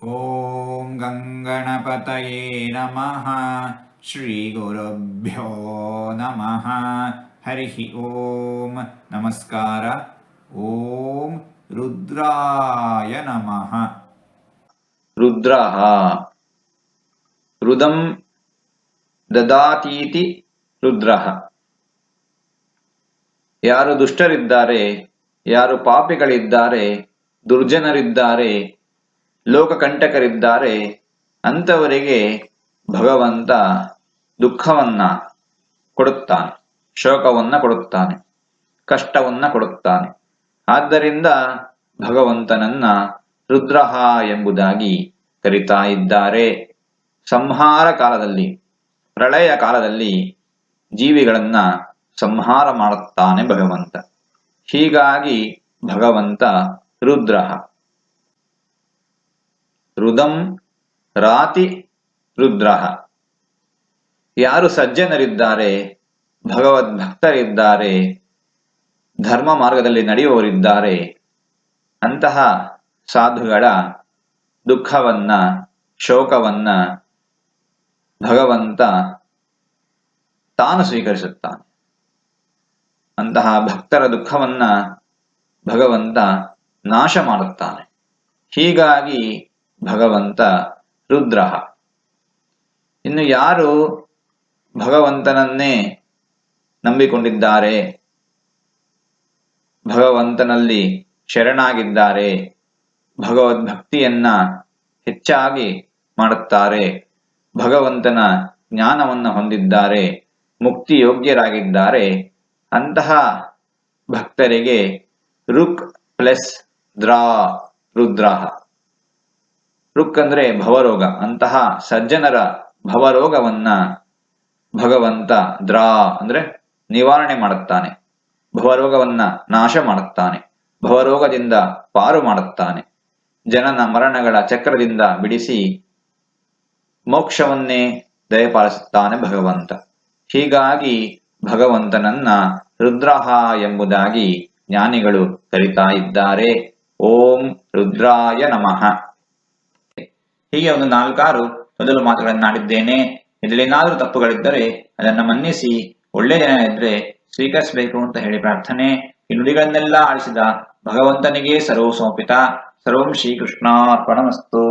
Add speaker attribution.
Speaker 1: ಓಂ ಗಂಗಣಪತಯೇ ನಮಃ. ಶ್ರೀ ಗುರುಭ್ಯೋ ನಮಃ. ಹರಿ ಓಂ. ನಮಸ್ಕಾರ. ಓಂ ರುದ್ರಾಯ ನಮಃ.
Speaker 2: ರುದ್ರಃ ರುದಂ ದದಾತೀತಿ ರುದ್ರಃ. ಯಾರು ದುಷ್ಟರಿದ್ದಾರೆ, ಯಾರು ಪಾಪಿಗಳಿದ್ದಾರೆ, ದುರ್ಜನರಿದ್ದಾರೆ, ಲೋಕಕಂಟಕರಿದ್ದಾರೆ, ಅಂಥವರಿಗೆ ಭಗವಂತ ದುಃಖವನ್ನ ಕೊಡುತ್ತಾನೆ, ಶೋಕವನ್ನ ಕೊಡುತ್ತಾನೆ, ಕಷ್ಟವನ್ನ ಕೊಡುತ್ತಾನೆ. ಆದ್ದರಿಂದ ಭಗವಂತನನ್ನ ರುದ್ರಃ ಎಂಬುದಾಗಿ ಕರೀತಾ ಇದ್ದಾರೆ. ಸಂಹಾರ ಕಾಲದಲ್ಲಿ, ಪ್ರಳಯ ಕಾಲದಲ್ಲಿ ಜೀವಿಗಳನ್ನ ಸಂಹಾರ ಮಾಡುತ್ತಾನೆ ಭಗವಂತ. ಹೀಗಾಗಿ ಭಗವಂತ ರುದ್ರಃ. ರುದಂ ರಾತಿ ರುದ್ರಃ. ಯಾರು ಸಜ್ಜನರಿದ್ದಾರೆ, ಭಗವದ್ಭಕ್ತರಿದ್ದಾರೆ, ಧರ್ಮ ಮಾರ್ಗದಲ್ಲಿ ನಡೆಯುವವರಿದ್ದಾರೆ, ಅಂತಹ ಸಾಧುಗಳ ದುಃಖವನ್ನ, ಶೋಕವನ್ನ ಭಗವಂತ ತಾನು ಸ್ವೀಕರಿಸುತ್ತಾನೆ. ಅಂತಹ ಭಕ್ತರ ದುಃಖವನ್ನ ಭಗವಂತ ನಾಶ ಮಾಡುತ್ತಾನೆ. ಹೀಗಾಗಿ ಭಗವಂತ ರುದ್ರಃ. ಇನ್ನು ಯಾರು ಭಗವಂತನನ್ನೇ ನಂಬಿಕೊಂಡಿದ್ದಾರೆ, ಭಗವಂತನಲ್ಲಿ ಶರಣಾಗಿದ್ದಾರೆ, ಭಗವದ್ಭಕ್ತಿಯನ್ನ ಹೆಚ್ಚಾಗಿ ಮಾಡುತ್ತಾರೆ, ಭಗವಂತನ ಜ್ಞಾನವನ್ನು ಹೊಂದಿದ್ದಾರೆ, ಮುಕ್ತಿ ಯೋಗ್ಯರಾಗಿದ್ದಾರೆ, ಅಂತಹ ಭಕ್ತರಿಗೆ ರುಕ್ ಪ್ಲಸ್ ದ್ರಾ ರುದ್ರಃ. ರುಕ್ ಅಂದ್ರೆ ಭವರೋಗ. ಅಂತಹ ಸಜ್ಜನರ ಭವರೋಗವನ್ನ ಭಗವಂತ ದ್ರಾ ಅಂದ್ರೆ ನಿವಾರಣೆ ಮಾಡುತ್ತಾನೆ, ಭವರೋಗವನ್ನ ನಾಶ ಮಾಡುತ್ತಾನೆ, ಭವರೋಗದಿಂದ ಪಾರು ಮಾಡುತ್ತಾನೆ, ಜನನ ಮರಣಗಳ ಚಕ್ರದಿಂದ ಬಿಡಿಸಿ ಮೋಕ್ಷವನ್ನೇ ದಯಪಾಲಿಸುತ್ತಾನೆ ಭಗವಂತ. ಹೀಗಾಗಿ ಭಗವಂತನನ್ನ ರುದ್ರಃ ಎಂಬುದಾಗಿ ಜ್ಞಾನಿಗಳು ಕರೀತಾ ಇದ್ದಾರೆ. ಓಂ ರುದ್ರಾಯ ನಮಃ. ಹೀಗೆ ಒಂದು 4-6 ಮೊದಲು ಮಾತುಗಳನ್ನಾಡಿದ್ದೇನೆ. ಇದರಲ್ಲೇನಾದರೂ ತಪ್ಪುಗಳಿದ್ದರೆ ಅದನ್ನು ಮನ್ನಿಸಿ, ಒಳ್ಳೆಯ ಜನ ಇದ್ರೆ ಸ್ವೀಕರಿಸಬೇಕು ಅಂತ ಹೇಳಿ ಪ್ರಾರ್ಥನೆ. ಈ ನುಡಿಗಳನ್ನೆಲ್ಲ ಆಡಿಸಿದ ಭಗವಂತನಿಗೆ ಸರ್ವ ಸಮರ್ಪಿತ. ಸರ್ವಂ ಶ್ರೀಕೃಷ್ಣಾರ್ಪಣಮಸ್ತು.